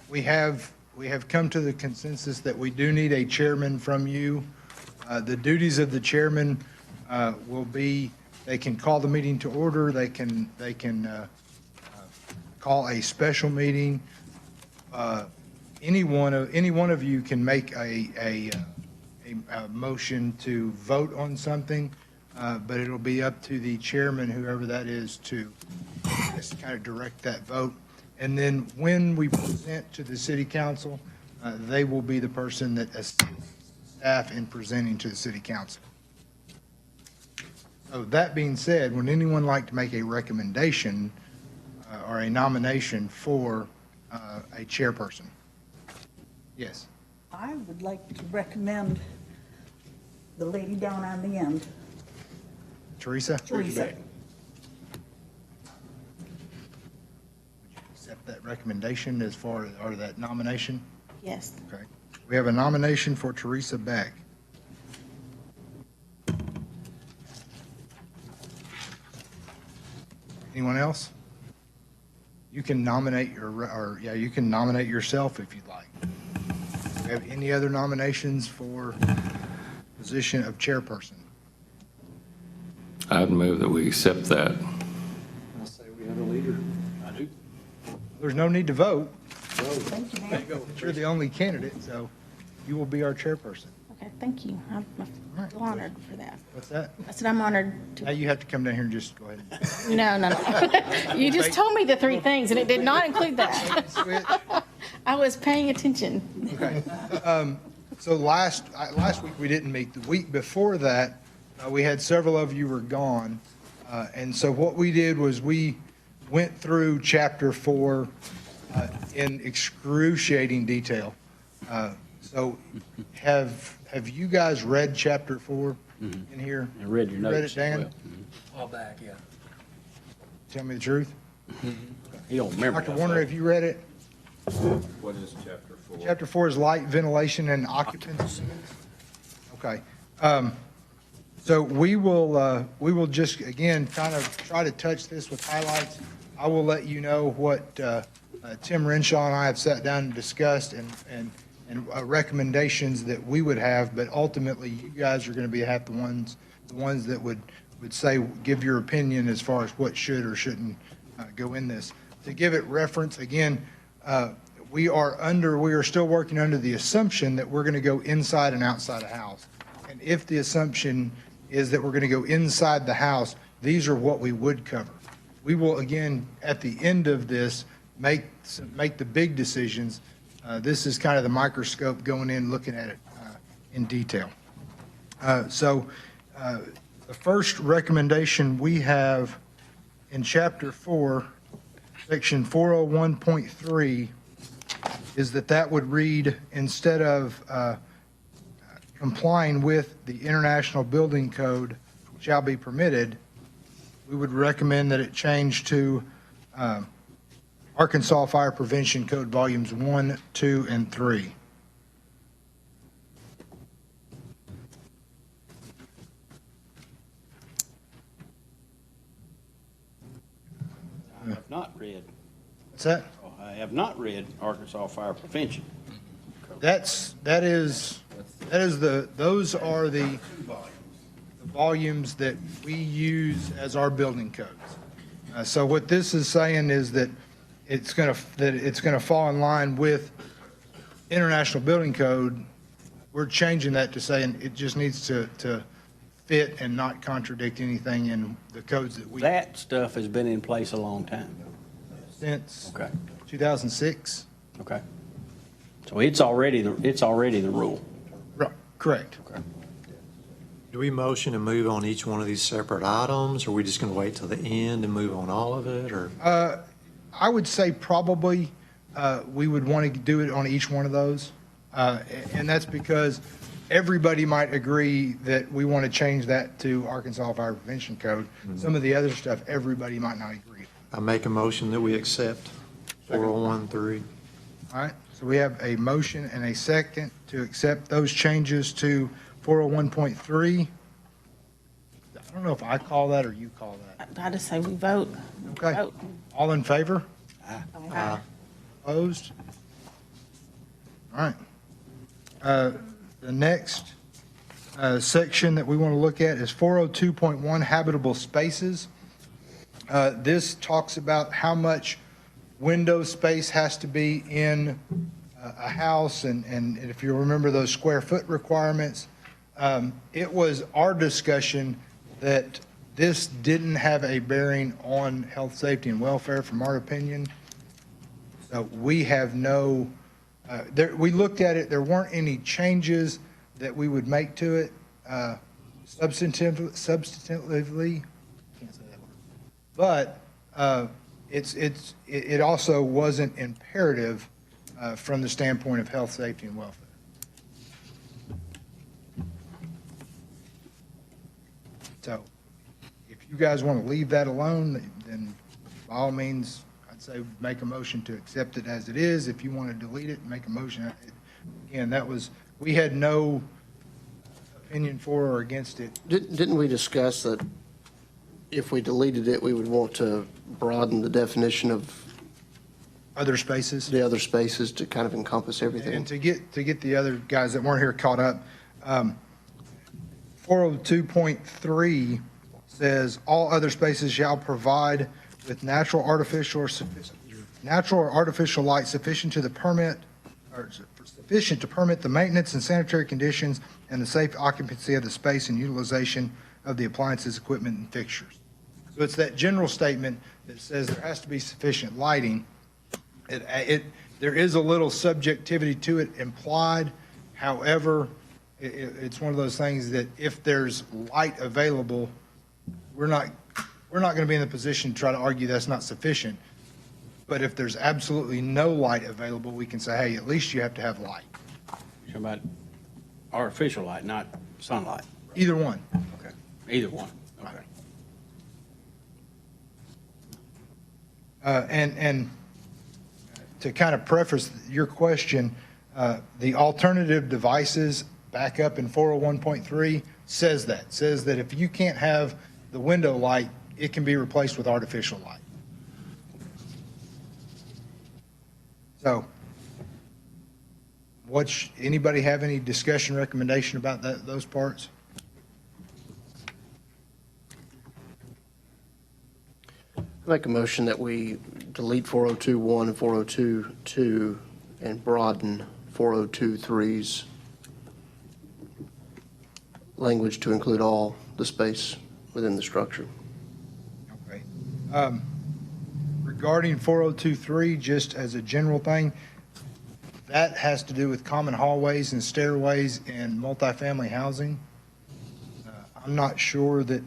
We have come to the consensus that we do need a chairman from you. The duties of the chairman will be, they can call the meeting to order, they can call a special meeting. Any one of you can make a motion to vote on something, but it'll be up to the chairman, whoever that is, to just kind of direct that vote. And then when we present to the city council, they will be the person that assists staff in presenting to the city council. So that being said, would anyone like to make a recommendation or a nomination for a chairperson? Yes. I would like to recommend the lady down on the end, Teresa? Teresa. Accept that recommendation as far as, or that nomination? Yes. Okay. We have a nomination for Teresa Beck. Anyone else? You can nominate you can nominate yourself if you'd like. Do you have any other nominations for position of chairperson? I'd move that we accept that. I say we have a leader. I do. There's no need to vote. Thank you, ma'am. You're the only candidate, so you will be our chairperson. Okay, thank you. I'm feel honored for that. What's that? I said I'm honored Now to, you have to come down here and just go ahead. no. You just told me the three things, and it did not include that. Switch. I was paying attention. Okay. So last week we didn't meet. The week before that, we had several of you were gone. And so what we did was we went through chapter 4 in excruciating detail. So have you guys read chapter 4 in here? I read your You read notes it, as Dan? well. All back, yeah. Tell me the truth. He don't remember. Dr. that Warner, stuff. have you read it? What is chapter 4? Chapter 4 is light, ventilation, and occupancy. Okay. So we will just, again, kind of try to touch this with highlights. I will let you know what Tim Renshaw and I have sat down and discussed and recommendations that we would have, but ultimately you guys are going to be the ones that would say, give your opinion as far as what should or shouldn't go in this. To give it reference, again, we are still working under the assumption that we're going to go inside and outside a house. And if the assumption is that we're going to go inside the house, these are what we would cover. We will, again, at the end of this, make the big decisions. This is kind of the microscope going in, looking at it in detail. So the first recommendation we have in Chapter 4, Section 401.3, is that would read, instead of complying with the International Building Code shall be permitted, we would recommend that it change to Arkansas Fire Prevention Code Volumes 1, 2, and 3. I have not read, What's that? I have not read Arkansas Fire Prevention. Those are the volumes that we use as our building codes. So what this is saying is that it's going to fall in line with International Building Code. We're changing that to saying it just needs to fit and not contradict anything in the codes that we That stuff has been in place a long time. since Okay, 2006. okay. So it's already the rule. Right, correct. Okay. Do we motion to move on each one of these separate items, or are we just going to wait till the end and move on all of it, or? I would say probably we would want to do it on each one of those. And that's because everybody might agree that we want to change that to Arkansas Fire Prevention Code. Some of the other stuff, everybody might not agree. I make a motion that we accept 401.3. All right, so we have a motion and a second to accept those changes to 401.3. I don't know if I call that or you call that. I just say we vote. Okay, Vote. all in favor? Aye. Opposed? All right. The next section that we want to look at is 402.1 habitable spaces. This talks about how much window space has to be in a house, and if you remember those square foot requirements. It was our discussion that this didn't have a bearing on health, safety, and welfare, from our opinion. So we have no, we looked at it, there weren't any changes that we would make to it substantively, can't say that word. But it also wasn't imperative from the standpoint of health, safety, and welfare. So if you guys want to leave that alone, then by all means, I'd say make a motion to accept it as it is. If you want to delete it, make a motion. Again, that was, we had no opinion for or against it. Didn't we discuss that if we deleted it, we would want to broaden the definition of Other spaces? the other spaces to kind of encompass everything? And to get the other guys that weren't here caught up, 402.3 says, all other spaces shall provide with natural, artificial, or artificial light sufficient to permit the maintenance and sanitary conditions and the safe occupancy of the space and utilization of the appliances, equipment, and fixtures. So it's that general statement that says there has to be sufficient lighting. There is a little subjectivity to it implied. However, it's one of those things that if there's light available, we're not going to be in the position to try to argue that's not sufficient. But if there's absolutely no light available, we can say, hey, at least you have to have light. You're talking about artificial light, not sunlight. Either one. Okay. Either one. Okay. And to kind of preface your question, the alternative devices back up in 401.3 says that if you can't have the window light, it can be replaced with artificial light. So, anybody have any discussion, recommendation about those parts? Make a motion that we delete 402.1 and 402.2 and broaden 402.3's language to include all the space within the structure. Okay. Regarding 402.3, just as a general thing, that has to do with common hallways and stairways in multifamily housing. I'm not sure that,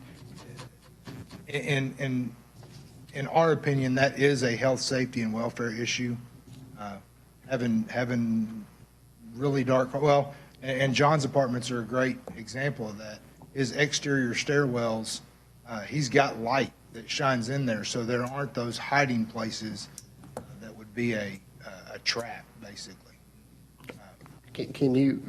in our opinion, that is a health, safety, and welfare issue. Having really dark, well, and John's apartments are a great example of that. His exterior stairwells, he's got light that shines in there, so there aren't those hiding places that would be a trap, basically. Can you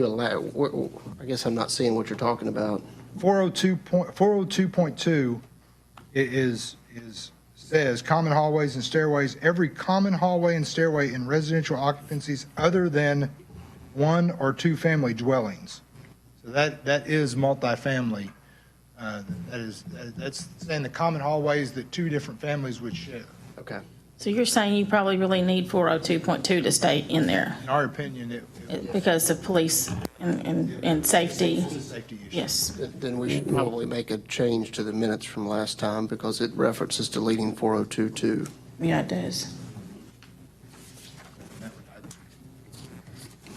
allow, I guess I'm not seeing what you're talking about. 402.2 says common hallways and stairways. Every common hallway and stairway in residential occupancies other than one or two family dwellings. So that is multifamily. That's saying the common hallways that two different families would share. Okay. So you're saying you probably really need 402.2 to stay in there In our opinion, because of police and safety? it's a safety issue. Yes. Then we should probably make a change to the minutes from last time because it references deleting 402.2. Yeah, it does.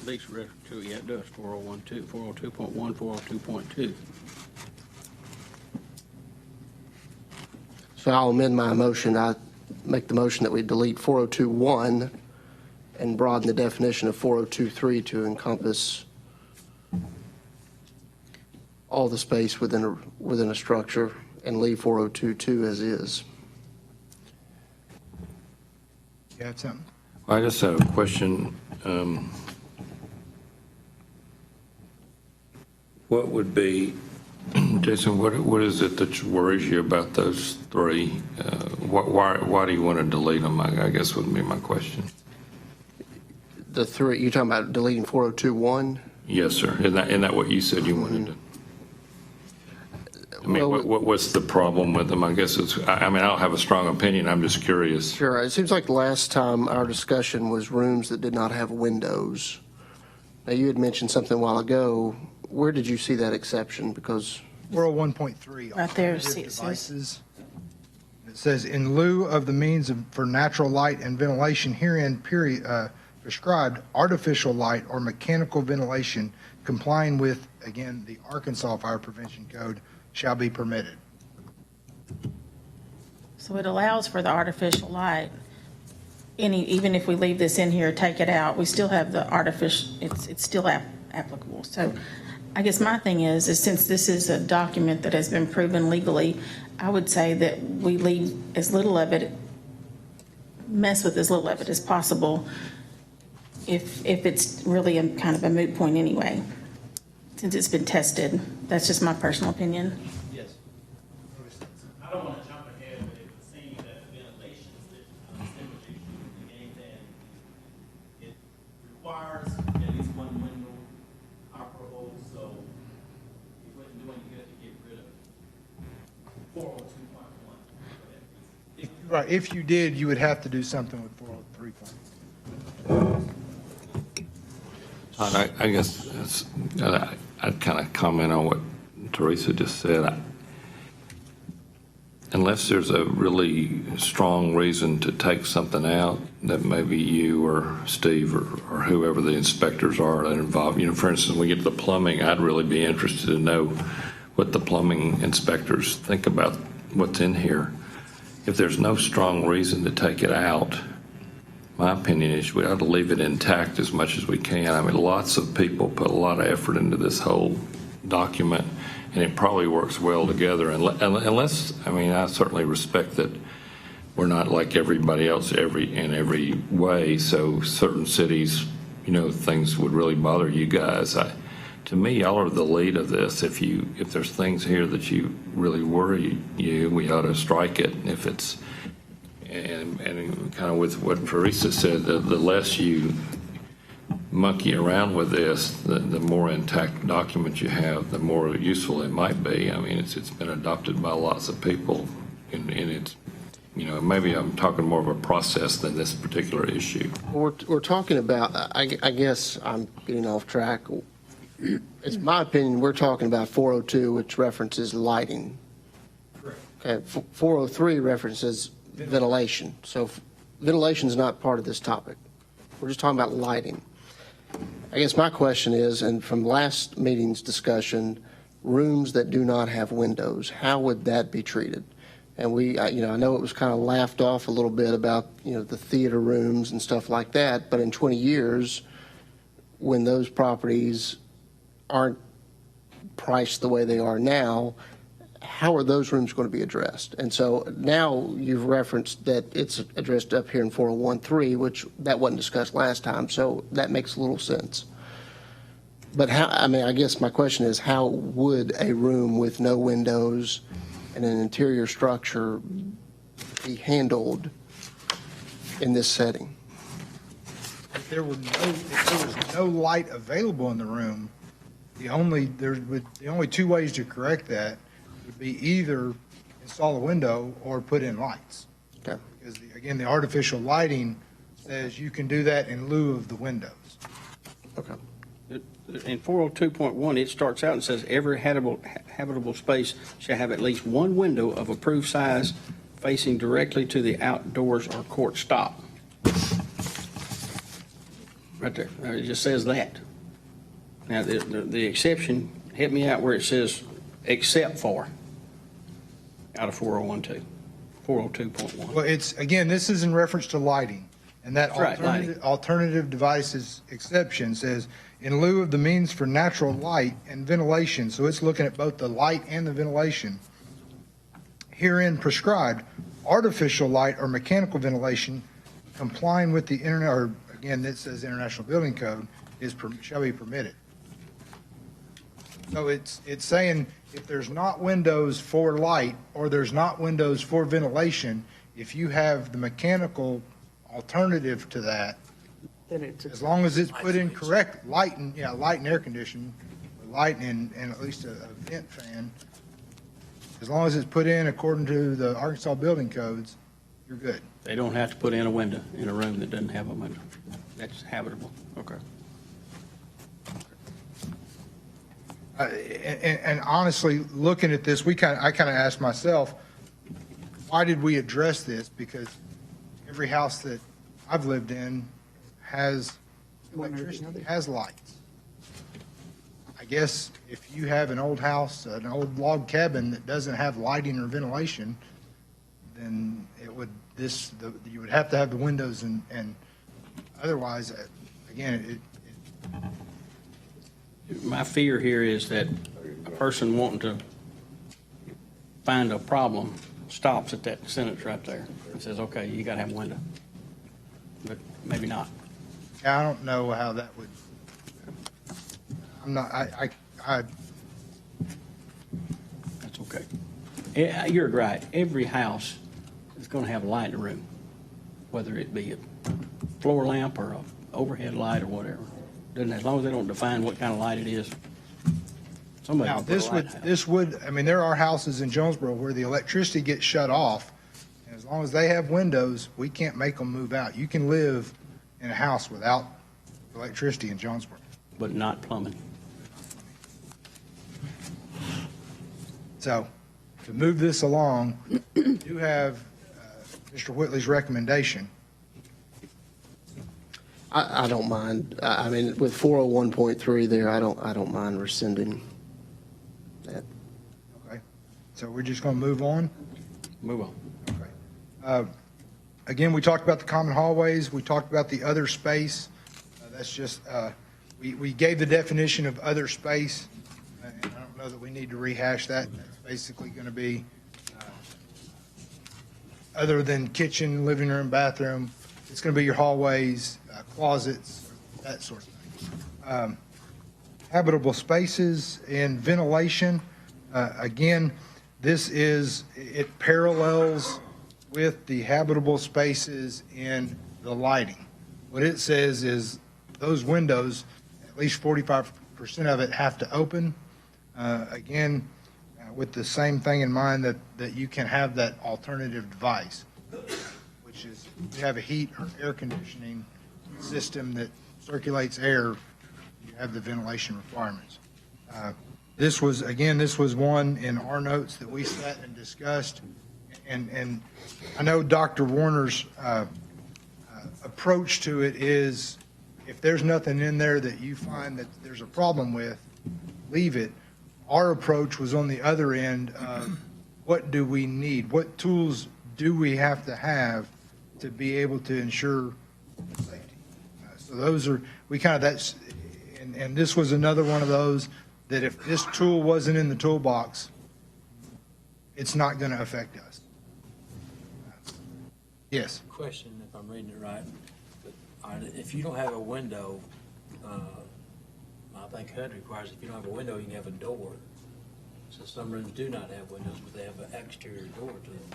Least reference to it, yeah, it does, 401.2, 402.1, 402.2. So I'll amend my motion. I make the motion that we delete 402.1 and broaden the definition of 402.3 to encompass all the space within a structure and leave 402.2 as is. You have something? I just have a question. What would be Jason, what is it that worries you about those three? Why do you want to delete them, I guess would be my question. The three, you're talking about deleting 402.1? Yes, sir. Isn't that what you said you wanted to? I mean, Well, what's the problem with them? I guess I mean, I don't have a strong opinion. I'm just curious. Sure. It seems like last time our discussion was rooms that did not have windows. Now, you had mentioned something a while ago. Where did you see that exception? Because 401.3. Right there, alternative see, it says- devices. It says, in lieu of the means for natural light and ventilation herein prescribed, artificial light or mechanical ventilation complying with, again, the Arkansas Fire Prevention Code shall be permitted. So it allows for the artificial light. Even if we leave this in here, take it out, we still have the artificial, it's still applicable. So I guess my thing is since this is a document that has been proven legally, I would say that we leave as little of it, mess with as little of it as possible if it's really a kind of a moot point anyway, since it's been tested. That's just my personal opinion. Yes. I don't want to jump ahead, but it would seem that ventilation stimulation, again, that it requires at least one window operable, so you wouldn't do any good to get rid of 402.1. Right, if you did, you would have to do something with 403. I guess I'd kind of comment on what Teresa just said. Unless there's a really strong reason to take something out that maybe you or Steve or whoever the inspectors are that are involved, for instance, when we get to the plumbing, I'd really be interested to know what the plumbing inspectors think about what's in here. If there's no strong reason to take it out, my opinion is we ought to leave it intact as much as we can. I mean, lots of people put a lot of effort into this whole document, and it probably works well together. Unless, I mean, I certainly respect that we're not like everybody else in every way. So certain cities, things would really bother you guys. To me, y'all are the lead of this. If there's things here that you really worry you, we ought to strike it. If it's and kind of with what Teresa said, the less you monkey around with this, the more intact document you have, the more useful it might be. I mean, it's been adopted by lots of people, and it's, maybe I'm talking more of a process than this particular issue. we're talking about, I guess I'm getting off track. It's my opinion, we're talking about 402, which references lighting. Okay, 403 references ventilation. So ventilation is not part of this topic. We're just talking about lighting. I guess my question is, and from last meeting's discussion, rooms that do not have windows, how would that be treated? And I know it was kind of laughed off a little bit about, the theater rooms and stuff like that, but in 20 years, when those properties aren't priced the way they are now, how are those rooms going to be addressed? And so now you've referenced that it's addressed up here in 401.3, which that wasn't discussed last time, so that makes a little sense. But I guess my question is, how would a room with no windows and an interior structure be handled in this setting? If there was no light available in the room, the only two ways to correct that would be either install a window or put in lights. Okay. Because again, the artificial lighting says you can do that in lieu of the windows. Okay. In 402.1, it starts out and says every habitable space shall have at least one window of approved size facing directly to the outdoors or court stop. Right there. It just says that. Now, the exception, hit me out where it says except for out of 402.1. Well, this is in reference to lighting, and that That's right, lighting. alternative devices exception says in lieu of the means for natural light and ventilation, so it's looking at both the light and the ventilation, herein prescribed artificial light or mechanical ventilation complying with the again, it says International Building Code shall be permitted. So it's saying if there's not windows for light or there's not windows for ventilation, if you have the mechanical alternative to that, Then it's as long as it's put in correct, light and air conditioning, light and at least a vent fan, as long as it's put in according to the Arkansas building codes, you're good. They don't have to put in a window in a room that doesn't have a window. That's habitable. Okay. And honestly, looking at this, I kind of asked myself, why did we address this? Because every house that I've lived in has One or the electricity, other. has lights. I guess if you have an old house, an old log cabin that doesn't have lighting or ventilation, then you would have to have the windows and otherwise, again, My fear here is that a person wanting to find a problem stops at that sentence right there and says, okay, you got to have a window. But maybe not. I don't know how that would, I'm not, That's okay. Yeah, you're right. Every house is going to have a light in the room, whether it be a floor lamp or a overhead light or whatever. Doesn't, as long as they don't define what kind of light it is, somebody now, will put a light in the house. I mean, there are houses in Jonesboro where the electricity gets shut off, and as long as they have windows, we can't make them move out. You can live in a house without electricity in Jonesboro. But not plumbing. So, to move this along, we do have Mr. Whitley's recommendation. I don't mind. I mean, with 401.3 there, I don't mind rescinding that. Okay, so we're just going to move on? Move on. Okay. Again, we talked about the common hallways, we talked about the other space. That's just, we gave the definition of other space, and I don't know that we need to rehash that. That's basically going to be, other than kitchen, living room, bathroom, it's going to be your hallways, closets, that sort of thing. Habitable spaces and ventilation, again, it parallels with the habitable spaces in the lighting. What it says is those windows, at least 45% of it have to open. Again, with the same thing in mind that you can have that alternative device, which is you have a heat or air conditioning system that circulates air, you have the ventilation requirements. This was one in our notes that we sat and discussed. And I know Dr. Warner's approach to it is if there's nothing in there that you find that there's a problem with, leave it. Our approach was on the other end of what do we need? What tools do we have to be able to ensure safety? So those are, and this was another one of those that if this tool wasn't in the toolbox, it's not going to affect us. Yes. Question, if I'm reading it right, but if you don't have a window, I think HUD requires if you don't have a window, you can have a door. So some rooms do not have windows, but they have an exterior door to them.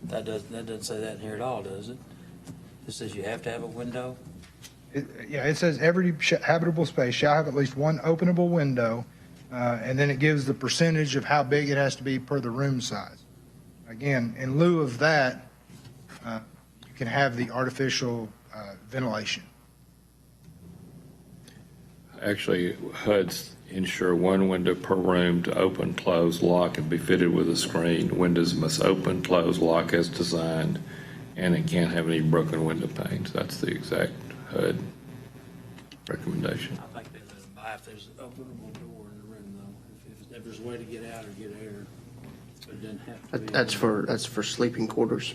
That doesn't say that in here at all, does it? It says you have to have a window? It says every habitable space shall have at least one openable window, and then it gives the percentage of how big it has to be per the room size. Again, in lieu of that, you can have the artificial ventilation. Actually, HUD's ensure one window per room to open, close, lock, and be fitted with a screen. Windows must open, close, lock as designed, and it can't have any broken window panes. That's the exact HUD recommendation. I think they let them buy if there's an openable door in the room, though. If there's a way to get out or get air, but it doesn't have to be. That's for sleeping quarters.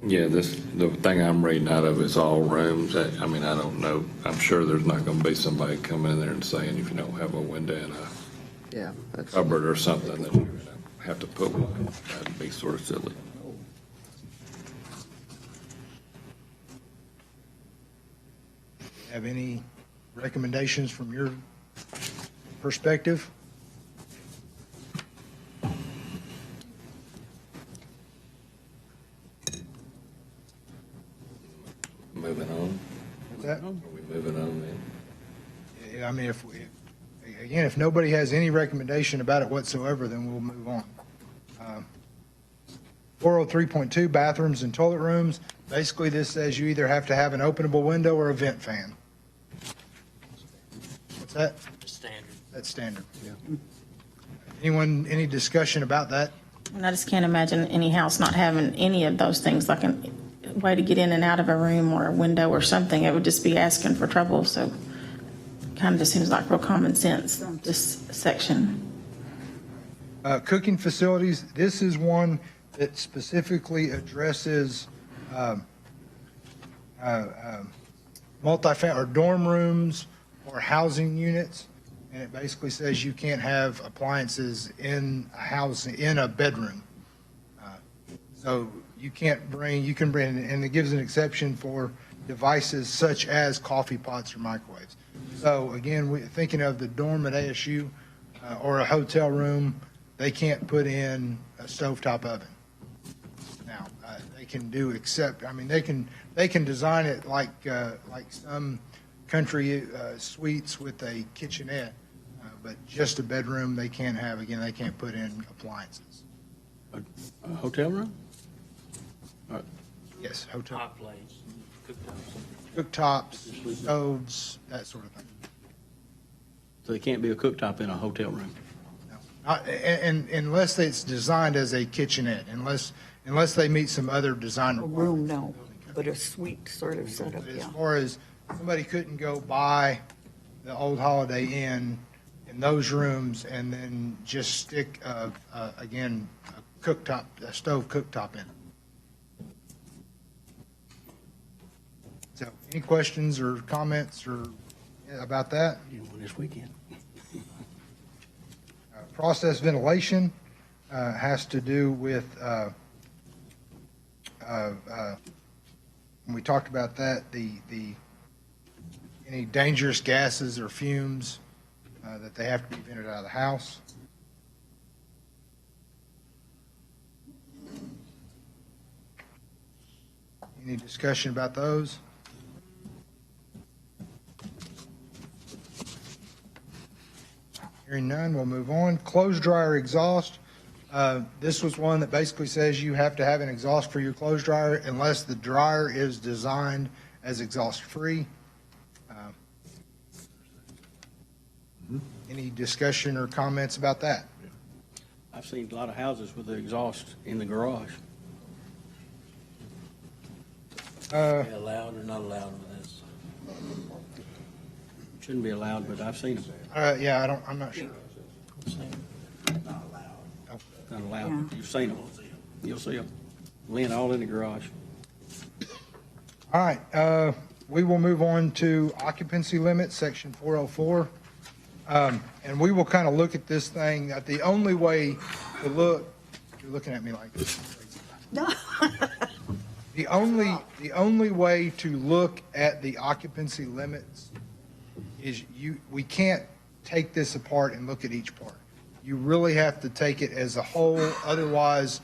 Yeah, the thing I'm reading out of is all rooms. I mean, I don't know. I'm sure there's not going to be somebody coming in there and saying if you don't have a window in a Yeah. That's, cupboard or something, then you're going to have to put one. That'd be sort of silly. Have any recommendations from your perspective. Moving on. Is that? Are we moving on then? I mean, if nobody has any recommendation about it whatsoever, then we'll move on. 403.2, bathrooms and toilet rooms. Basically, this says you either have to have an openable window or a vent fan. What's that? Standard. That's standard. Anyone, any discussion about that? And I just can't imagine any house not having any of those things, like a way to get in and out of a room or a window or something. It would just be asking for trouble, so kind of just seems like real common sense, this section. Cooking facilities, this is one that specifically addresses multifamily or dorm rooms or housing units. And it basically says you can't have appliances in a house, in a bedroom. So you can bring, and it gives an exception for devices such as coffee pots or microwaves. So again, thinking of the dorm at ASU or a hotel room, they can't put in a stovetop oven. Now, they can do they can design it like some country suites with a kitchenette, but just a bedroom they can't have. Again, they can't put in appliances. A hotel room? Yes, hotel, Hot plates, cooktops. cooktops, stoves, that sort of thing. So there can't be a cooktop in a hotel room? And unless it's designed as a kitchenette, unless they meet some other design A requirements. room, no, but a suite sort of setup, But as yeah. far as, somebody couldn't go buy the old Holiday Inn in those rooms and then just stick, again, a cooktop, a stove cooktop in. So, any questions or comments or about that? You know, this weekend. Process ventilation has to do with, when we talked about that, any dangerous gases or fumes that they have to be vented out of the house. Any discussion about those? Hearing none, we'll move on. Clothes dryer exhaust. This was one that basically says you have to have an exhaust for your clothes dryer unless the dryer is designed as exhaust-free. Any discussion or comments about that? I've seen a lot of houses with the exhaust in the garage. Uh, Are they allowed or not allowed with this? Shouldn't be allowed, but I've seen them. Yeah, I'm not sure. Not allowed. You've seen them. You'll see them. Laying all in the garage. All right, we will move on to occupancy limits, section 404. And we will kind of look at this thing, the only way to look, you're looking at me like this. No. The only way to look at the occupancy limits is we can't take this apart and look at each part. You really have to take it as a whole, otherwise,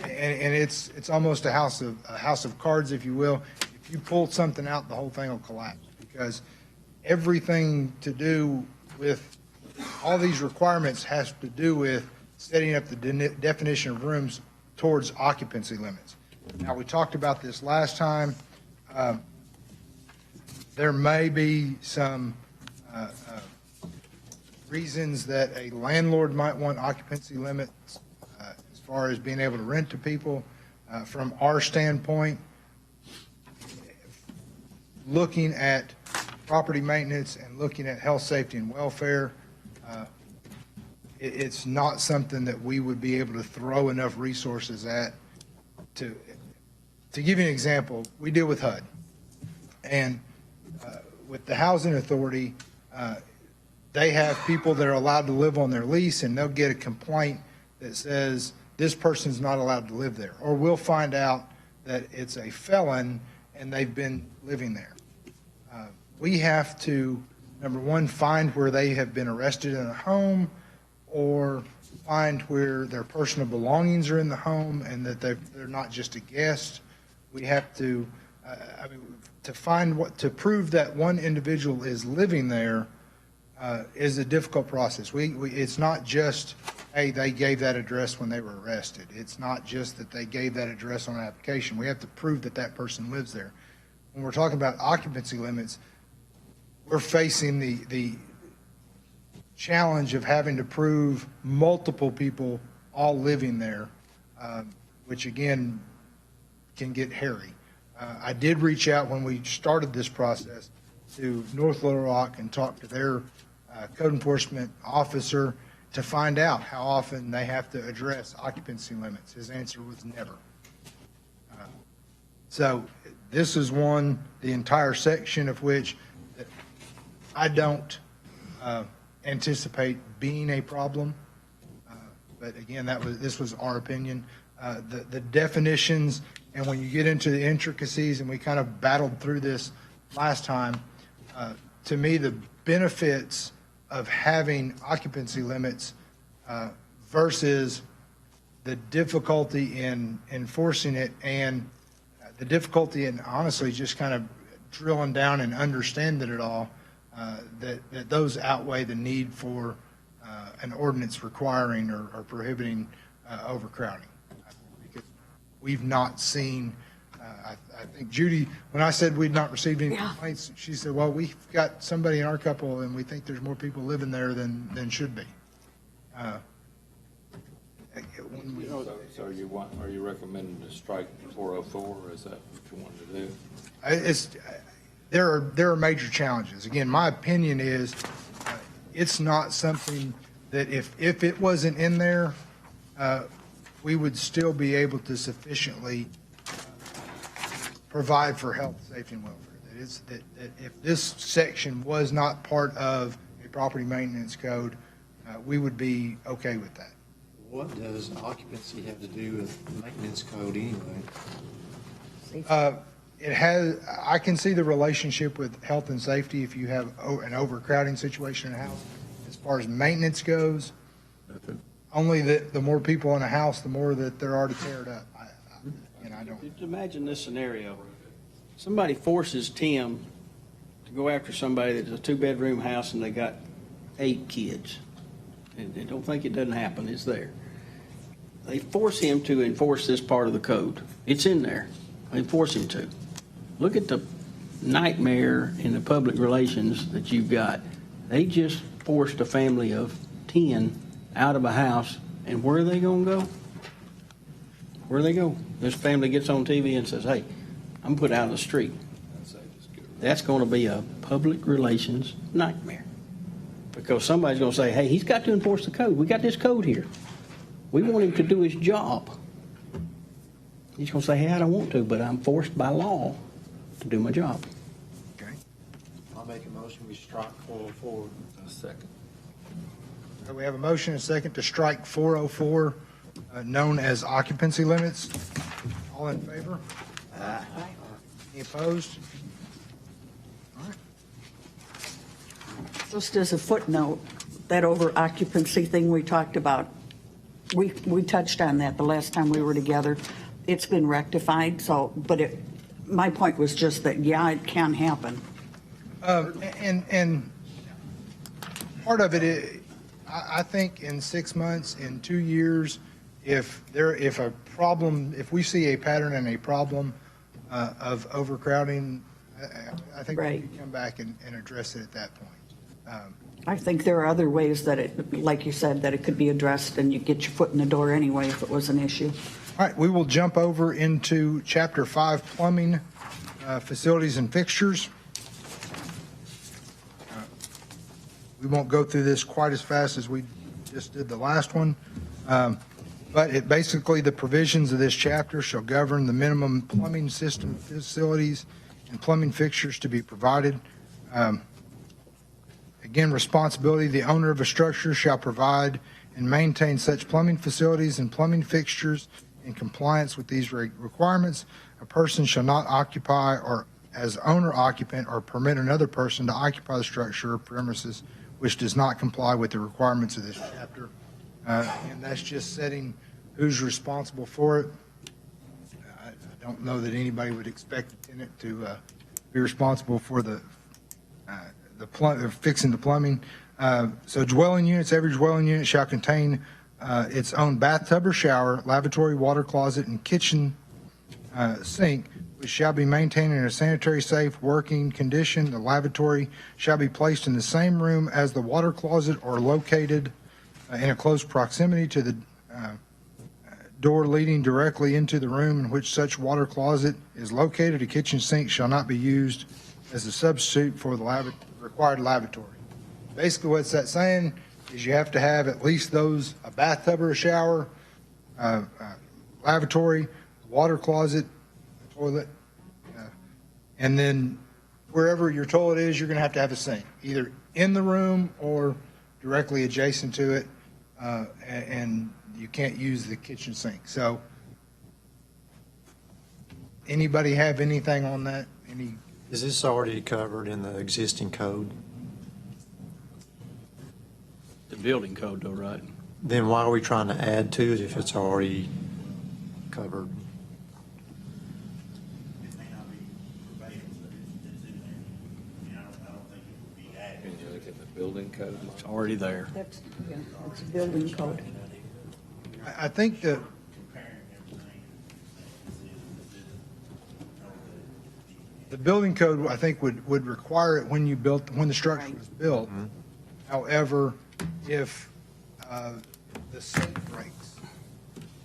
and it's almost a house of cards, if you will. If you pull something out, the whole thing will collapse, because everything to do with all these requirements has to do with setting up the definition of rooms towards occupancy limits. Now, we talked about this last time. There may be some reasons that a landlord might want occupancy limits as far as being able to rent to people. From our standpoint, looking at property maintenance and looking at health, safety, and welfare, it's not something that we would be able to throw enough resources at. To give you an example, we deal with HUD. And with the Housing Authority, they have people that are allowed to live on their lease, and they'll get a complaint that says this person's not allowed to live there. Or we'll find out that it's a felon and they've been living there. We have to number one, find where they have been arrested in a home, or find where their personal belongings are in the home and that they're not just a guest. We have to, to prove that one individual is living there is a difficult process. It's not just, hey, they gave that address when they were arrested. It's not just that they gave that address on an application. We have to prove that that person lives there. When we're talking about occupancy limits, we're facing the challenge of having to prove multiple people all living there, which again can get hairy. I did reach out when we started this process to North Little Rock and talk to their code enforcement officer to find out how often they have to address occupancy limits. His answer was never. So this is one, the entire section of which I don't anticipate being a problem. But again, this was our opinion. The definitions, and when you get into the intricacies, and we kind of battled through this last time, to me, the benefits of having occupancy limits versus the difficulty in enforcing it, and the difficulty in honestly just kind of drilling down and understanding it all, that those outweigh the need for an ordinance requiring or prohibiting overcrowding. Because we've not seen, I think Judy, when I said we'd not received any complaints, she said, well, we've got somebody in our couple and we think there's more people living there than should be. So are you recommending to strike 404, or is that what you wanted to do? There are major challenges. Again, my opinion is it's not something that if it wasn't in there, we would still be able to sufficiently provide for health, safety, and welfare. That if this section was not part of a property maintenance code, we would be okay with that. What does occupancy have to do with maintenance code anyway? It has, I can see the relationship with health and safety if you have an overcrowding situation in a house. As far as maintenance goes, only the more people in a house, the more that there are to tear it up. I don't. Just imagine this scenario. Somebody forces Tim to go after somebody that's a 2-bedroom house and they got 8 kids. And they don't think it doesn't happen, it's there. They force him to enforce this part of the code. It's in there. They force him to. Look at the nightmare in the public relations that you've got. They just forced a family of 10 out of a house, and where are they going to go? Where do they go? This family gets on TV and says, hey, I'm put out in the street. That's going to be a public relations nightmare. Because somebody's going to say, hey, he's got to enforce the code. We got this code here. We want him to do his job. He's going to say, hey, I don't want to, but I'm forced by law to do my job. Okay. I'll make a motion, we strike 404. A second. So we have a motion and a second to strike 404, known as occupancy limits. All in favor? Aye. Any opposed? All right. Just as a footnote, that over occupancy thing we talked about, we touched on that the last time we were together. It's been rectified, so, but my point was just that, yeah, it can happen. And part of it, I think in 6 months, in 2 years, if we see a pattern and a problem of overcrowding, I think we Right. can come back and address it at that point. I think there are other ways that it, like you said, that it could be addressed and you get your foot in the door anyway if it was an issue. All right, we will jump over into Chapter 5, Plumbing, Facilities and Fixtures. We won't go through this quite as fast as we just did the last one. But basically, the provisions of this chapter shall govern the minimum plumbing system facilities and plumbing fixtures to be provided. Again, responsibility, the owner of a structure shall provide and maintain such plumbing facilities and plumbing fixtures in compliance with these requirements. A person shall not occupy or as owner occupant or permit another person to occupy the structure or premises which does not comply with the requirements of this chapter. And that's just setting who's responsible for it. I don't know that anybody would expect the tenant to be responsible for fixing the plumbing. So dwelling units, every dwelling unit shall contain its own bathtub or shower, lavatory, water closet, and kitchen sink, which shall be maintained in a sanitary, safe, working condition. The lavatory shall be placed in the same room as the water closet or located in a close proximity to the door leading directly into the room in which such water closet is located. A kitchen sink shall not be used as a substitute for the required lavatory. Basically, what's that saying is you have to have at least those, a bathtub or a shower, lavatory, water closet, toilet, and then wherever your toilet is, you're going to have a sink, either in the room or directly adjacent to it, and you can't use the kitchen sink. So anybody have anything on that? Is this already covered in the existing code? The building code though, right? Then why are we trying to add to it if it's already covered? It may not be verbatim, but it's in there. I mean, I don't think it would be added. Can you look at the building code? It's already there. That's a building code. I think that Comparing everything, this is. the building code, I think, would require it when the structure was built. However, if the sink breaks,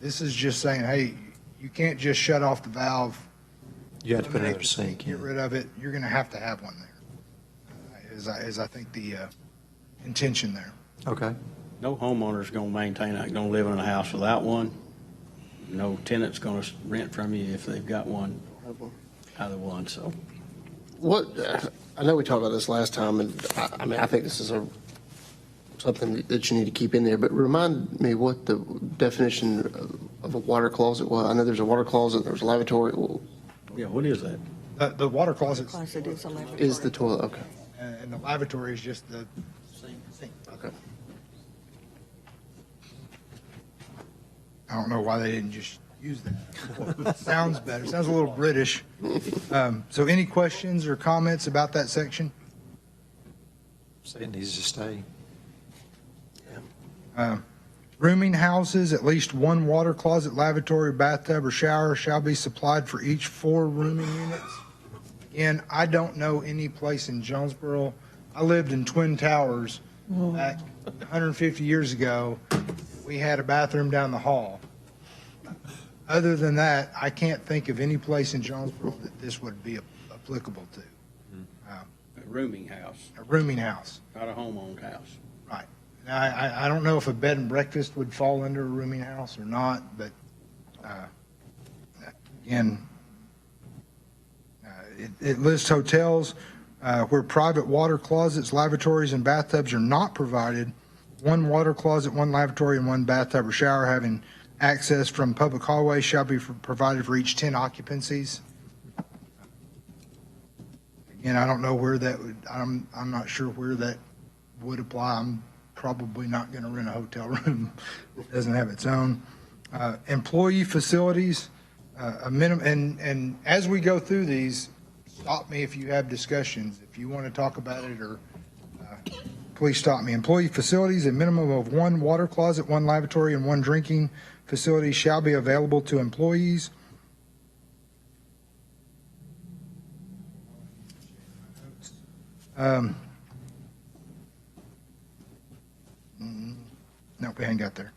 this is just saying, hey, you can't just shut off the valve. You have to put eliminate another the sink Get in. rid of it. You're going to have one there, is I think the intention there. Okay. No homeowner's gonna gonna live in a house without one. No tenant's gonna rent from you if they've got one, either one, so. What, I know we talked about this last time, and I mean, I think this is something that you need to keep in there, but remind me what the definition of a water closet was. I know there's a water closet, there's a lavatory. Yeah, what is that? The water closet Closet is a lavatory. Is the toilet, okay. and the lavatory is just the sink. Okay. I don't know why they didn't just use that. Sounds better. Sounds a little British. So any questions or comments about that section? So it needs to stay. Rooming houses, at least one water closet, lavatory, bathtub, or shower shall be supplied for each 4 rooming units. Again, I don't know any place in Jonesboro. I lived in Twin Towers back 150 years ago. We had a bathroom down the hall. Other than that, I can't think of any place in Jonesboro that this would be applicable to. A rooming house, A rooming house, not a home-owned house. right. Now, I don't know if a bed and breakfast would fall under a rooming house or not, but again, it lists hotels where private water closets, lavatories, and bathtubs are not provided. 1 water closet, 1 lavatory, and 1 bathtub or shower having access from public hallways shall be provided for each 10 occupancies. Again, I don't know where that would, I'm not sure where that would apply. I'm probably not going to rent a hotel room that doesn't have its own. Employee facilities, a minimum, and as we go through these, stop me if you have discussions. If you want to talk about it, or please stop me. Employee facilities, a minimum of 1 water closet, 1 lavatory, and 1 drinking facility shall be available to employees. No, we ain't got there.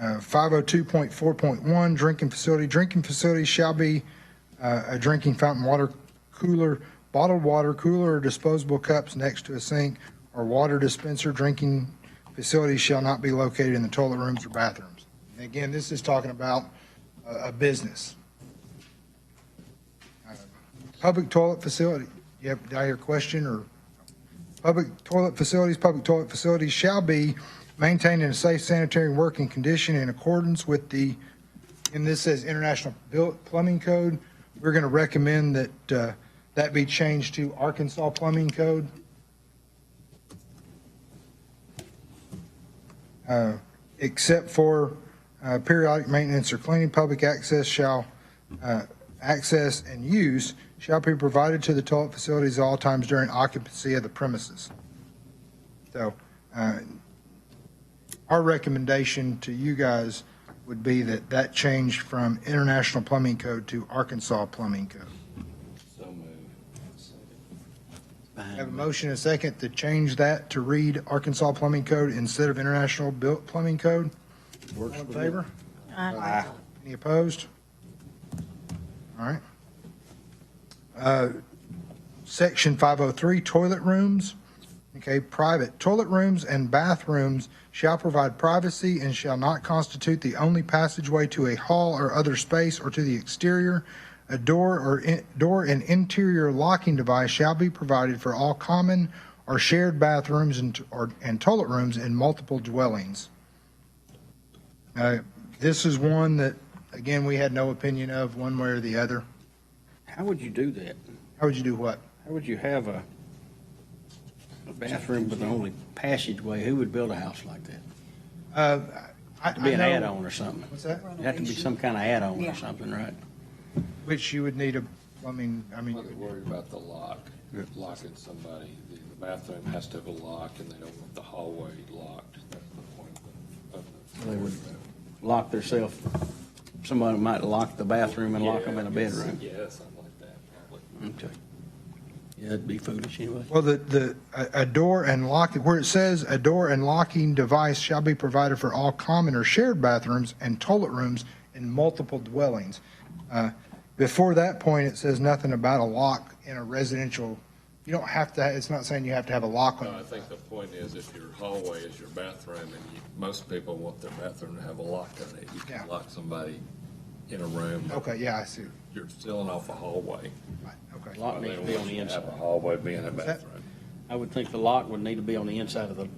Uh, 502.4.1, drinking facility. Drinking facility shall be a drinking fountain, water cooler, bottled water cooler, or disposable cups next to a sink, or water dispenser. Drinking facilities shall not be located in the toilet rooms or bathrooms. And again, this is talking about a business. Public toilet facility. Did I hear a question? Or public toilet facilities shall be maintained in a safe, sanitary, and working condition in accordance with the and this says International Plumbing Code. We're going to recommend that that be changed to Arkansas Plumbing Code. Except for periodic maintenance or cleaning, public access and use shall be provided to the toilet facilities at all times during occupancy of the premises. So our recommendation to you guys would be that that changed from International Plumbing Code to Arkansas Plumbing Code. So moved. Have a motion and a second to change that to read Arkansas Plumbing Code instead of International Plumbing Code. All in favor? Aye. Any opposed? All right. Section 503, toilet rooms. Okay, private toilet rooms and bathrooms shall provide privacy and shall not constitute the only passageway to a hall or other space or to the exterior. A door and interior locking device shall be provided for all common or shared bathrooms and toilet rooms in multiple dwellings. This is one that, again, we had no opinion of one way or the other. How would you do that? How would you do what? How would you have a bathroom with only passageway? Who would build a house like that? To be an add-on or something. What's that? It'd have to be some kind of add-on Yeah. or something, right? Which you would need a plumbing, I mean, I'm not worried about the lock, locking somebody. The bathroom has to have a lock, and they don't want the hallway locked. That's the point of the. They would lock themselves. Somebody might lock the bathroom and lock them in a bedroom. Yeah, something like that, probably. Okay. Yeah, it'd be foolish anyway. well, a door and lock, where it says a door and locking device shall be provided for all common or shared bathrooms and toilet rooms in multiple dwellings. Before that point, it says nothing about a lock in a residential. You don't have to, it's not saying you have to have a lock No, on I it. think the point is if your hallway is your bathroom and most people want their bathroom to have a lock on it, you Yeah. can lock somebody in a room. Okay, yeah, I see. You're sealing off a hallway. Right, okay. Lock needs to be on the Have inside. a hallway being a that- bathroom. I would think the lock would need to be on the inside of the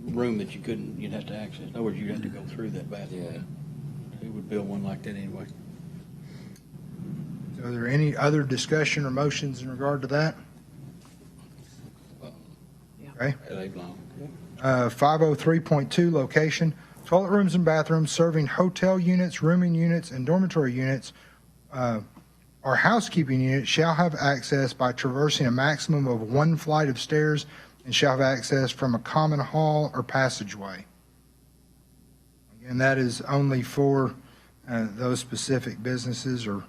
room that you'd have to access. In other words, you'd have to go through that bathroom. Yeah. Who would build one like that anyway? So are there any other discussion or motions in regard to that? Okay. They've long. 503.2, location. Toilet rooms and bathrooms serving hotel units, rooming units, and dormitory units or housekeeping units shall have access by traversing a maximum of one flight of stairs and shall have access from a common hall or passageway. And that is only for those specific businesses or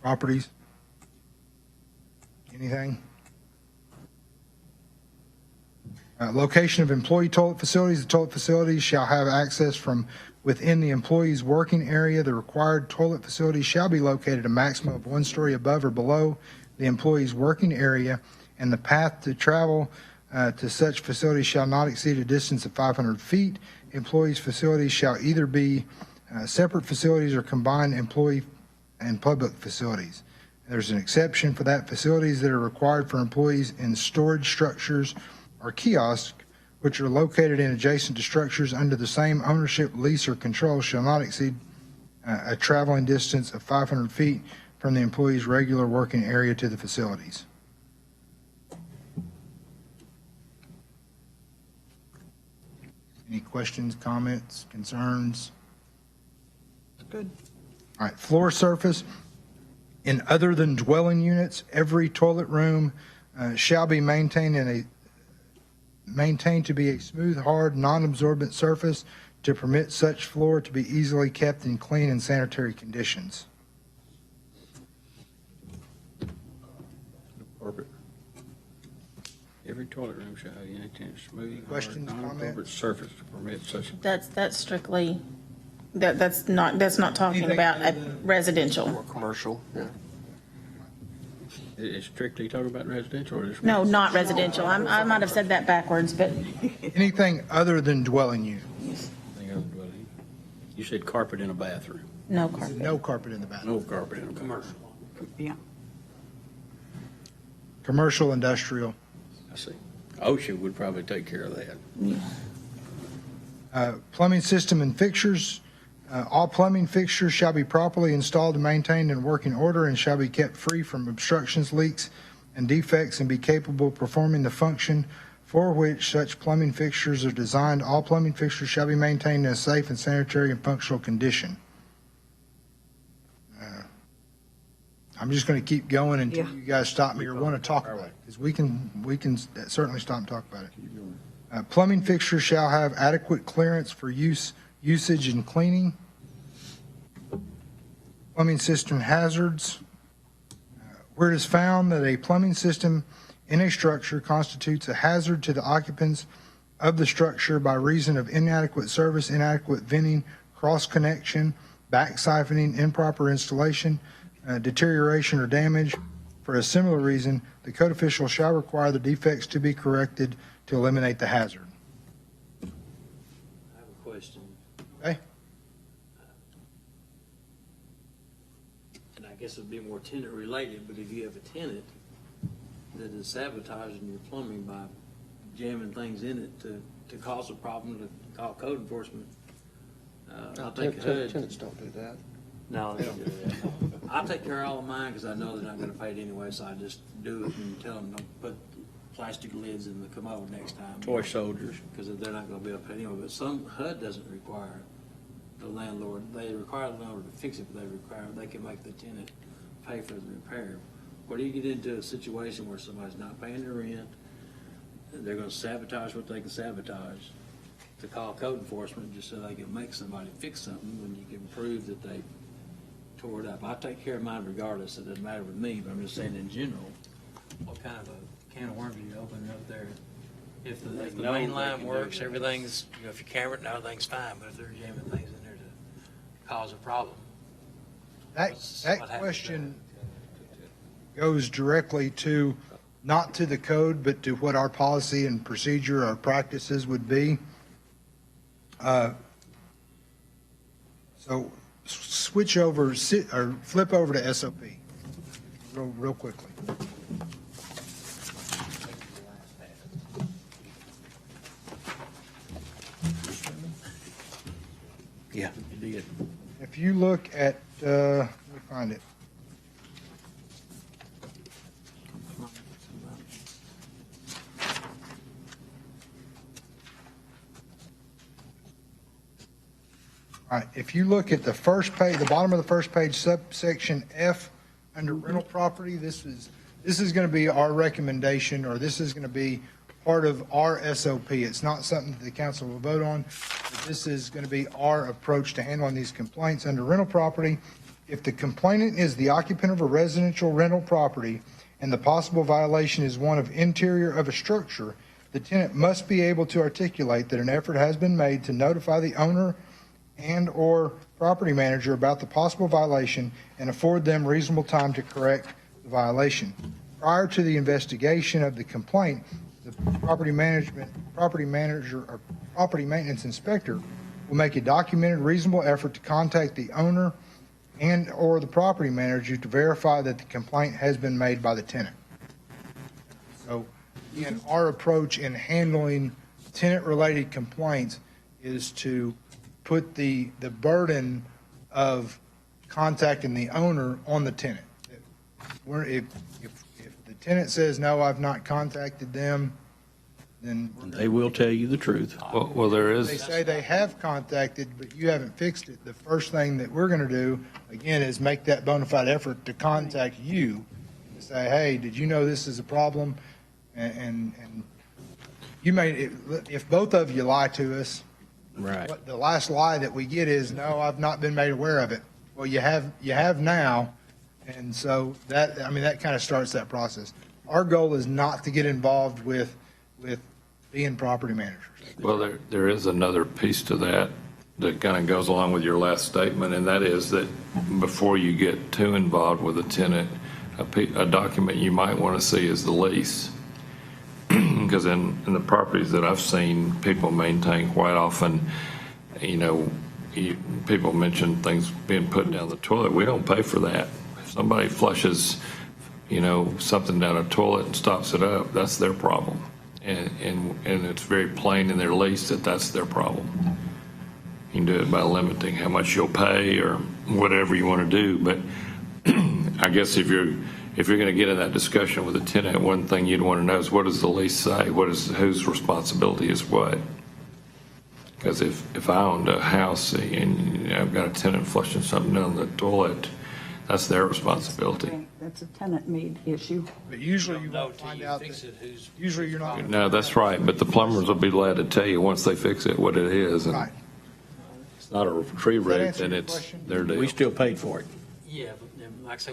properties. Anything? Location of employee toilet facilities. The toilet facilities shall have access from within the employee's working area. The required toilet facility shall be located a maximum of 1 story above or below the employee's working area, and the path to travel to such facilities shall not exceed a distance of 500 feet. Employees' facilities shall either be separate facilities or combined employee and public facilities. There's an exception for that. Facilities that are required for employees in storage structures or kiosks, which are located in adjacent to structures under the same ownership, lease, or control, shall not exceed a traveling distance of 500 feet from the employee's regular working area to the facilities. Any questions, comments, concerns? Good. All right, floor surface. In other than dwelling units, every toilet room shall be maintained to be a smooth, hard, non-absorbent surface to permit such floor to be easily kept in clean and sanitary conditions. Perfect. Every toilet room shall have unitary smooth, hard, Questions, non-absorbent comments? surface to permit such. That's strictly, that's not talking Anything about other a than- residential. Or commercial, yeah. Is strictly talking about residential or is? No, not residential. I might have said that backwards, but Anything other than dwelling unit. Anything other than dwelling. You said carpet in a bathroom. no carpet. No carpet in the bathroom. No carpet in a commercial. Yeah. Commercial, industrial. I see. OSHA would probably take care of that. Plumbing system and fixtures All plumbing fixtures shall be properly installed and maintained in working order and shall be kept free from obstructions, leaks, and defects and be capable of performing the function for which such plumbing fixtures are designed. All plumbing fixtures shall be maintained in a safe and sanitary and functional condition. I'm just going to keep going until Yeah. you guys stop me or want to talk about it, because we can certainly stop and talk about it. Plumbing fixtures shall have adequate clearance for usage and cleaning. Plumbing cistern hazards. Where it is found that a plumbing system in a structure constitutes a hazard to the occupants of the structure by reason of inadequate service, inadequate venting, cross connection, back siphoning, improper installation, deterioration or damage. For a similar reason, the code official shall require the defects to be corrected to eliminate the hazard. I have a question. Okay? And I guess it'd be more tenant related, but if you have a tenant that is sabotaging your plumbing by jamming things in it to cause a problem, to call code enforcement, I'll take HUD. Tenants don't do that. No, they don't do that. I'll take care of all of mine because I know they're not gonna pay it anyway, so I just do it and tell them don't put plastic lids in the commode next time. Toy soldiers. Because they're not gonna be able to pay anyway, but some, HUD doesn't require the landlord, they require the landlord to fix it, but they can make the tenant pay for the repair. Where do you get into a situation where somebody's not paying their rent, and they're gonna sabotage what they can sabotage, to call code enforcement just so they can make somebody fix something when you can prove that they tore it up? I take care of mine regardless, it doesn't matter with me, but I'm just saying in general, what kind of a can of worms are you opening up there? If the main line works, everything's, if you camera it, everything's fine, but if they're jamming things in there to cause a problem. That What happens question goes directly to, not to the code, but to what our policy and procedure, our practices would be. So switch over, or flip over to SOP real quickly. Yeah, you did. If you look at, let me find it. All right, if you look at the first page, the bottom of the first page, subsection F, under rental property, this is going to be our recommendation, or this is going to be part of our SOP. It's not something that the council will vote on, but this is going to be our approach to handling these complaints. Under rental property, if the complainant is the occupant of a residential rental property and the possible violation is one of interior of a structure, the tenant must be able to articulate that an effort has been made to notify the owner and/or property manager about the possible violation and afford them reasonable time to correct the violation. Prior to the investigation of the complaint, the property manager or property maintenance inspector will make a documented reasonable effort to contact the owner and/or the property manager to verify that the complaint has been made by the tenant. So, again, our approach in handling tenant-related complaints is to put the burden of contacting the owner on the tenant. If the tenant says, no, I've not contacted them, then They will tell you the truth. Well, there if they is, say they have contacted, but you haven't fixed it, the first thing that we're going to do, again, is make that bona fide effort to contact you and say, hey, did you know this is a problem? And you may, if both of you lie to us, Right. the last lie that we get is, no, I've not been made aware of it. Well, you have now. And so that kind of starts that process. Our goal is not to get involved with being property managers. well, there is another piece to that kind of goes along with your last statement, and that is that before you get too involved with a tenant, a document you might want to see is the lease. Because in the properties that I've seen, people maintain quite often, people mention things being put down the toilet. We don't pay for that. If somebody flushes, something down a toilet and stops it up, that's their problem. And it's very plain in their lease that that's their problem. can do it by limiting how much you'll pay or whatever you want to do. But I guess if you're going to get in that discussion with a tenant, one thing you'd want to know is what does the lease say? Whose responsibility is what? Because if I owned a house and I've got a tenant flushing something down the toilet, that's their responsibility. That's a tenant-made issue. But usually you No, won't till find you out fix that, it, who's. usually you're not. No, that's right, but the plumbers will be glad to tell you once they fix it what it is. And Right. it's not a tree Does that rate, answer then your it's question? their deal. We still paid for it. Yeah, but like I say,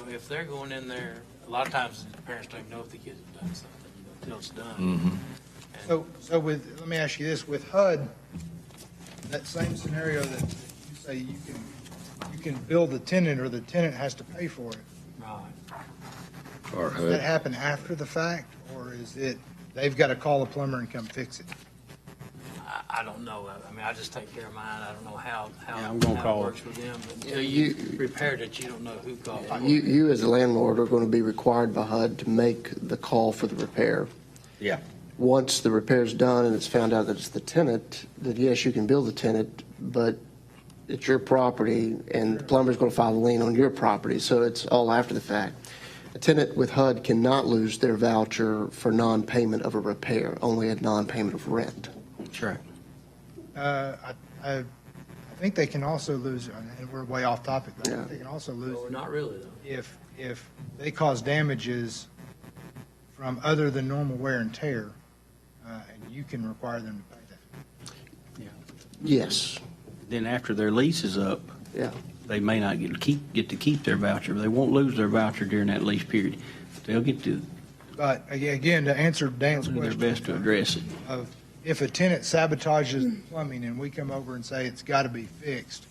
if they're going in there, a lot of times the parents don't know if the kids have done something, until it's done. And So let me ask you this, with HUD, that same scenario that you say you can bill the tenant or the tenant has to pay for it. Right. Or Does that happen after the fact, or is it, they've got to call a plumber and come fix it? I don't know. I mean, I just take care of mine. I don't know how Yeah, I'm gonna how call it her. works with them. But Yeah, until you- you repaired it, you don't know who called. You as a landlord are going to be required by HUD to make the call for the repair. Yeah. Once the repair's done and it's found out that it's the tenant, then yes, you can bill the tenant, but it's your property and the plumber's going to file a lien on your property, so it's all after the fact. A tenant with HUD cannot lose their voucher for non-payment of a repair, only a non-payment of rent. That's right. I think they can also lose, and we're way off topic, but I think Yeah. they can also lose Well, not really, though. if they cause damages from other than normal wear and tear, and you can require them to pay that. Yes, Then after their lease is up, yeah. they may not get to keep their voucher. They won't lose their voucher during that lease period. They'll get to But again, to answer Dan's do their question. best to address it. Of if a tenant sabotages the plumbing and we come over and say it's got to be fixed,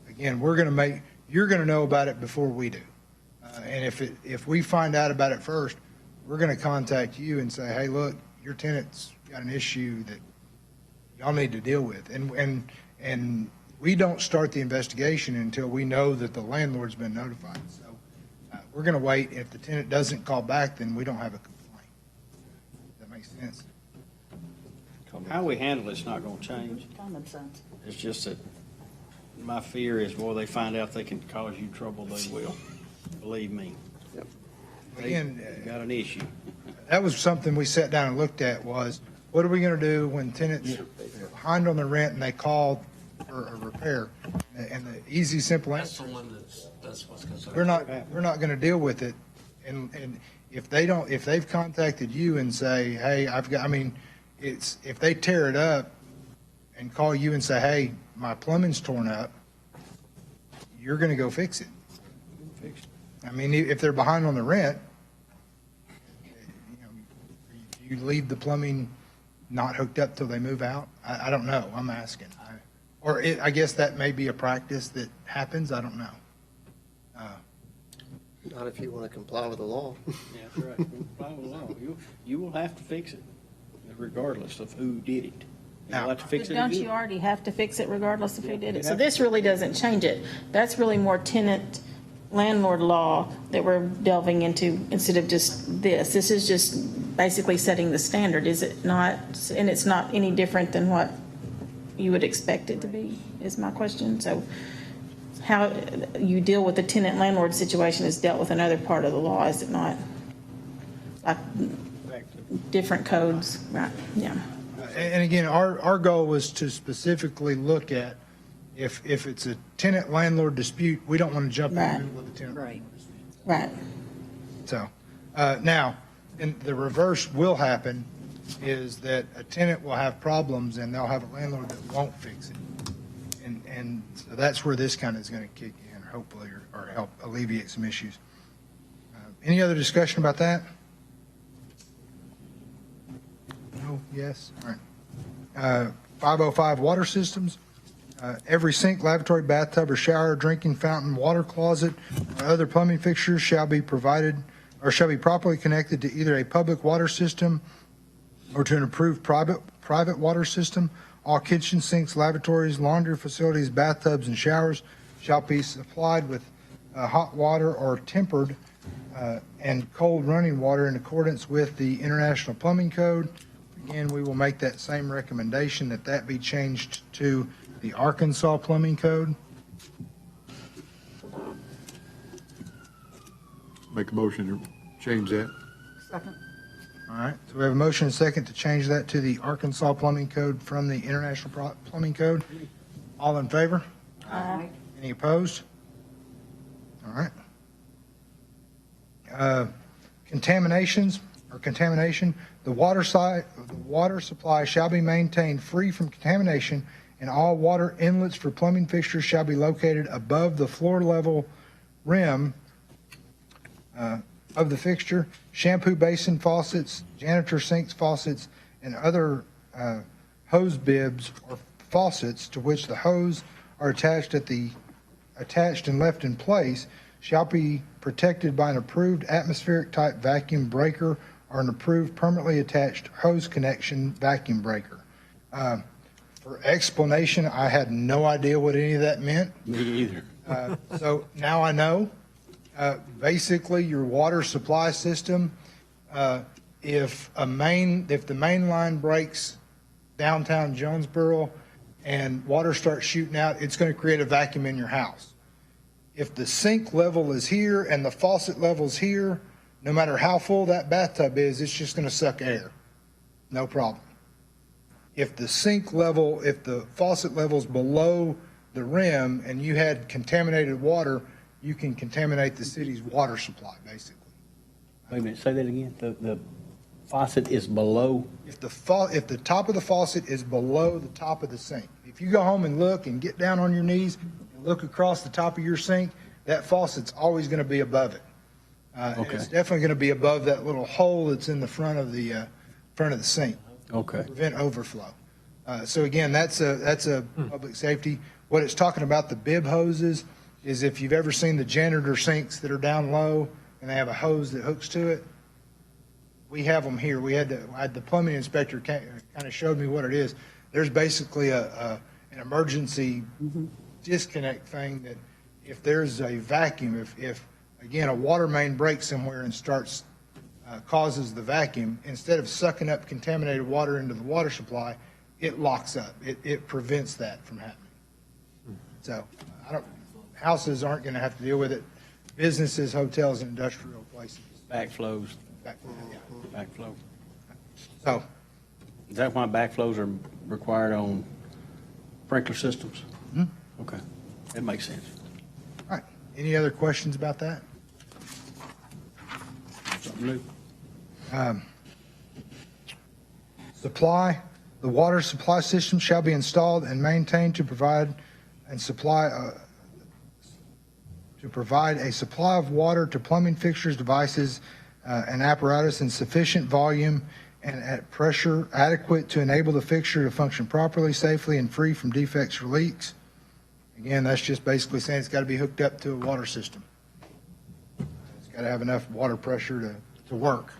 again, you're going to know about it before we do. And if we find out about it first, we're going to contact you and say, hey, look, your tenant's got an issue that y'all need to deal with. And we don't start the investigation until we know that the landlord's been notified. So we're going to wait. If the tenant doesn't call back, then we don't have a complaint. Does that make sense? How we handle it's not going to change. Common sense. It's just that my fear is, boy, they find out they can cause you trouble, they will. Believe me. Again, They got an issue. that was something we sat down and looked at was, what are we going to do when tenants are behind on the rent and they call for a repair? And the easy, simple That's the answer, one that's what's concerned. we're not going to deal with it. And if they've contacted you and say, hey, if they tear it up and call you and say, hey, my plumbing's torn up, you're going to go fix it. I mean, if they're behind on the rent, you leave the plumbing not hooked up till they move out? I don't know. I'm asking. I guess that may be a practice that happens. I don't know. Not if you want to comply with the law. Yeah, that's right. Comply with the law. You will have to fix it, regardless of who did it. You'll have to fix it. Don't you already have to fix it regardless of who did it? So this really doesn't change it. That's really more tenant landlord law that we're delving into instead of just this. This is just basically setting the standard, is it not? And it's not any different than what you would expect it to be, is my question. So how you deal with the tenant landlord situation is dealt with another part of the law, is it not? Like different codes, right? Yeah. And again, our goal was to specifically look at if it's a tenant landlord dispute, we don't want to jump in Right. the middle of the tenant. Right. Right. So, now, and the reverse will happen is that a tenant will have problems and they'll have a landlord that won't fix it. And so that's where this kind of is going to kick in, hopefully, or help alleviate some issues. Any other discussion about that? No? Yes? All right. 505 water systems. Every sink, lavatory, bathtub, or shower, drinking fountain, water closet, or other plumbing fixtures shall be provided or shall be properly connected to either a public water system or to an approved private water system. All kitchen sinks, lavatories, laundry facilities, bathtubs, and showers shall be supplied with hot water or tempered and cold running water in accordance with the International Plumbing Code. again, we will make that same recommendation that that be changed to the Arkansas Plumbing Code. Make a motion to change that. Second. All right, so we have a motion and a second to change that to the Arkansas Plumbing Code from the International Plumbing Code. All in favor? Aye. Any opposed? All right. Contamination, the water supply shall be maintained free from contamination, and all water inlets for plumbing fixtures shall be located above the floor level rim of the fixture. Shampoo basin faucets, janitor sinks faucets, and other hose bibs or faucets to which the hose are attached and left in place shall be protected by an approved atmospheric type vacuum breaker or an approved permanently attached hose connection vacuum breaker. For explanation, I had no idea what any of that meant. Me either. So now I know. Basically, your water supply system, if the main line breaks downtown Jonesboro and water starts shooting out, it's going to create a vacuum in your house. If the sink level is here and the faucet level is here, no matter how full that bathtub is, it's just going to suck air. No problem. If the faucet level's below the rim and you had contaminated water, you can contaminate the city's water supply, basically. Wait a minute, say that again. The faucet is below, If the top of the faucet is below the top of the sink, if you go home and look and get down on your knees and look across the top of your sink, that faucet's always going to be above it. And Okay. it's definitely going to be above that little hole that's in the front of the sink. okay. Prevent overflow. So again, that's a public safety. What it's talking about, the bib hoses, is if you've ever seen the janitor sinks that are down low and they have a hose that hooks to it, we have them here. I had the plumbing inspector kind of showed me what it is. There's basically an emergency disconnect thing that if there's a vacuum, if again, a water main breaks somewhere and starts, causes the vacuum, instead of sucking up contaminated water into the water supply, it locks up. It prevents that from happening. So houses aren't going to have to deal with it. Businesses, hotels, and industrial places. Backflows, Yeah. backflow. So, Is that why backflows are required on sprinkler systems? Okay, that makes sense. all right. Any other questions about that? Something new. The water supply system shall be installed and maintained to provide a supply of water to plumbing fixtures, devices, and apparatus in sufficient volume and at pressure adequate to enable the fixture to function properly, safely, and free from defects or leaks. Again, that's just basically saying it's got to be hooked up to a water system. It's got to have enough water pressure to work.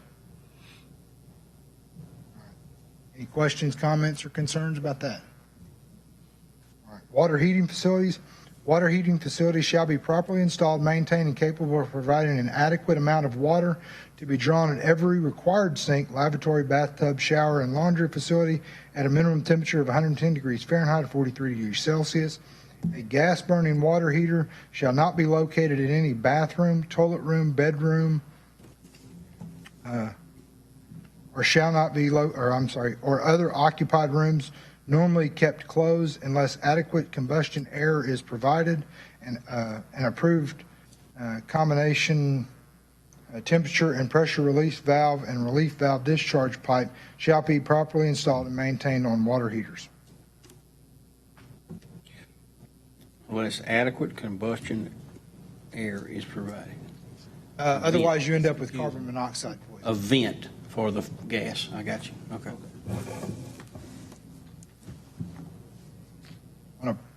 Any questions, comments, or concerns about that? All right. Water heating facilities. Water heating facilities shall be properly installed, maintained, and capable of providing an adequate amount of water to be drawn in every required sink, lavatory, bathtub, shower, and laundry facility at a minimum temperature of 110 degrees Fahrenheit or 43 degrees Celsius. A gas-burning water heater shall not be located in any bathroom, toilet room, bedroom, or other occupied rooms normally kept closed unless adequate combustion air is provided and an approved combination temperature and pressure release valve and relief valve discharge pipe shall be properly installed and maintained on water heaters. Unless adequate combustion air is provided. Otherwise, you end up with carbon monoxide poisoning. A vent for the gas, I got you, okay.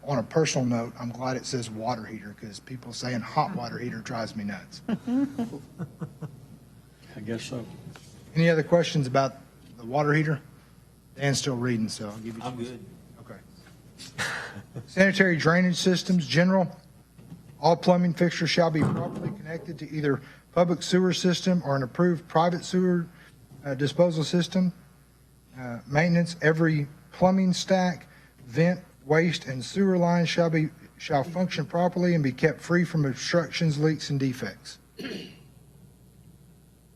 On a personal note, I'm glad it says water heater because people saying hot water heater drives me nuts. I guess so. Any other questions about the water heater? Dan's still reading, so I'll give you. I'm good. Okay. Sanitary drainage systems, general. All plumbing fixtures shall be properly connected to either public sewer system or an approved private sewer disposal system. Maintenance, every plumbing stack, vent, waste, and sewer line shall function properly and be kept free from obstructions, leaks, and defects.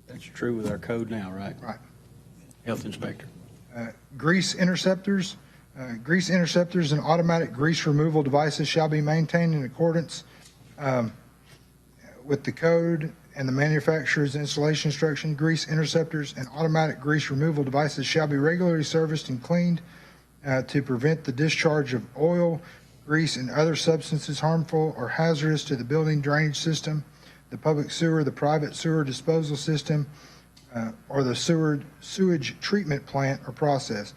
That's true with our code now, right? Right. Health inspector. Grease interceptors and automatic grease removal devices shall be maintained in accordance with the code and the manufacturer's installation instruction. Grease interceptors and automatic grease removal devices shall be regularly serviced and cleaned to prevent the discharge of oil, grease, and other substances harmful or hazardous to the building drainage system, the public sewer, the private sewer disposal system, or the sewage treatment plant or process.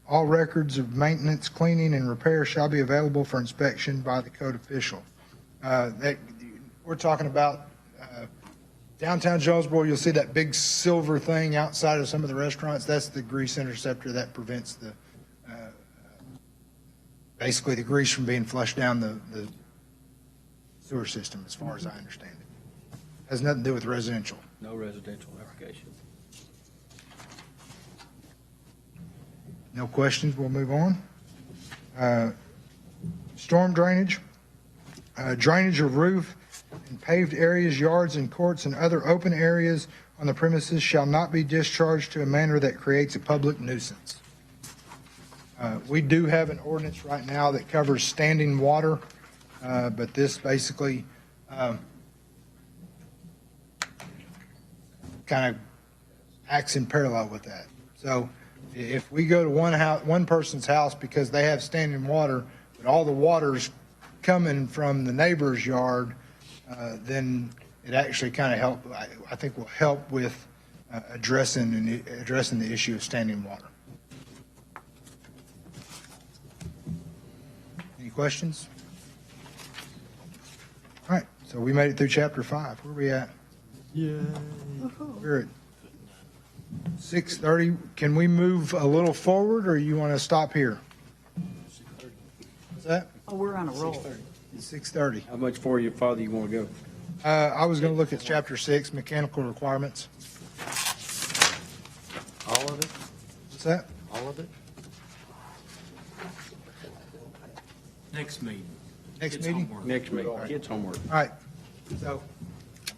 All records of maintenance, cleaning, and repair shall be available for inspection by the code official. We're talking about downtown Jonesboro. You'll see that big silver thing outside of some of the restaurants. That's the grease interceptor that prevents the basically the grease from being flushed down the sewer system, as far as I understand it. Has nothing to do with residential. No residential application. No questions, we'll move on. Storm drainage. Drainage of roof and paved areas, yards and courts and other open areas on the premises shall not be discharged to a manner that creates a public nuisance. We do have an ordinance right now that covers standing water, but this basically kind of acts in parallel with that. So if we go to one person's house because they have standing water, but all the water's coming from the neighbor's yard, then it actually kind of I think will help with addressing the issue of standing water. Any questions? All right, so we made it through chapter 5. Where are we at? We're at 6:30. Can we move a little forward, or you want to stop here? What's that? Oh, we're on a roll. 6:30. How much farther you want to go? I was going to look at chapter 6, mechanical requirements. All of it? What's that? All of it? Next meeting. Next Kids' meeting? homework. Next meeting, kids' homework. All right. So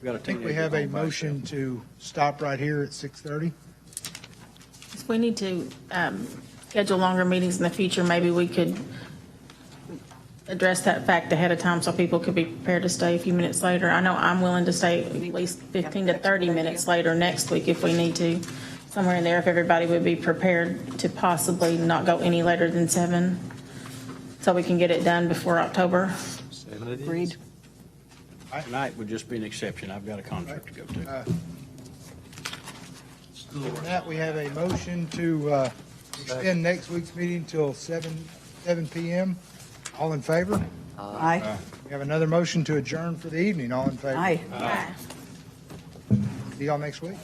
We got a I think we teenager have a home by motion to stop right here at 6:30. If we need to schedule longer meetings in the future, maybe we could address that fact ahead of time so people could be prepared to stay a few minutes later. I know I'm willing to stay at least 15 to 30 minutes later next week if we need to, somewhere in there, if everybody would be prepared to possibly not go any later than 7, so we can get it done before October. 7 it is. Agreed. Tonight would just be an exception. I've got a contract to go to. With that, we have a motion to extend next week's meeting till 7 p.m. All in favor? Aye. We have another motion to adjourn for the evening. All in favor? Aye. See y'all next week.